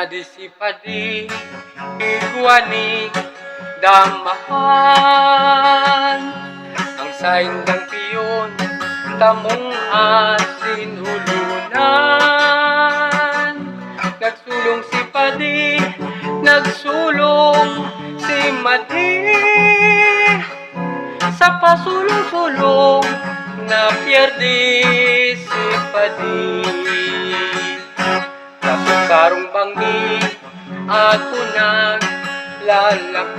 Madisipadi iguanik damahan ang saindang piyon tamong asin ulunan. Nagsulong si Padi, nagsulong si Madi, sa pasulong-sulong na pierdi si Padi. Karong bangi ako naglalakaw,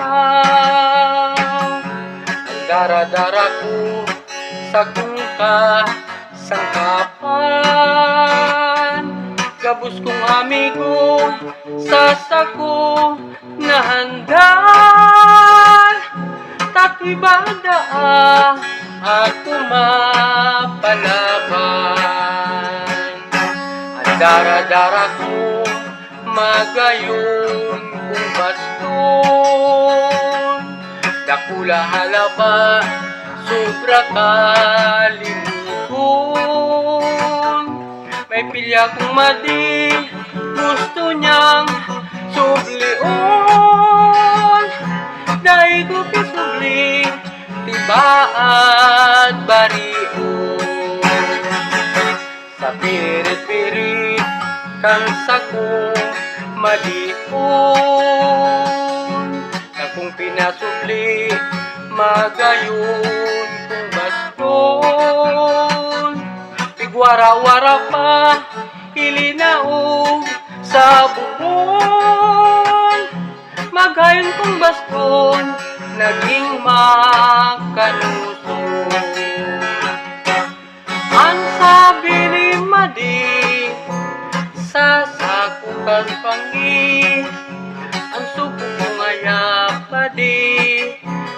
ang dara-dara ko sa kungka sangkapan. Gabos kong amigo sa sako na handal, tatibada ako mapalaban. Ang dara-dara ko magayon kung baston, dakula halaba sobra kalimugon. May pilya kong Madi, gusto niyang sublion, dahil ko kisubli tibaat barion. Sa pirit-pirit kang sako malipon, na kung pinasubli magayon kung baston. Pigwara-wara pa ilinaog sa bubon, magayon kung baston naging makalusot. Ang sabi ni Madi sa sakukan pangi, ang suko ko ngaya Padi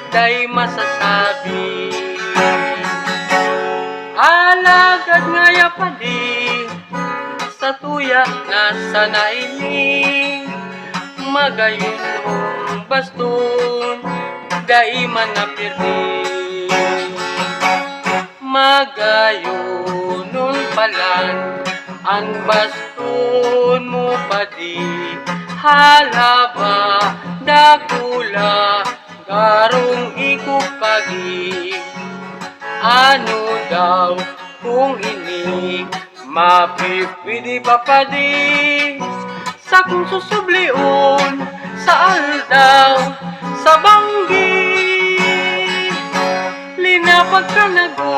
day masasabi. Alagad ngaya Padi sa tuya na sanaini, magayon mong baston day man napirdi. Magayon nun palan ang baston mo Padi, halaba dakula garong ikupagi. Ano daw kung ini mapipili pa Padi, sa kung susublion sa aldaw sa banggi, linapag ka na go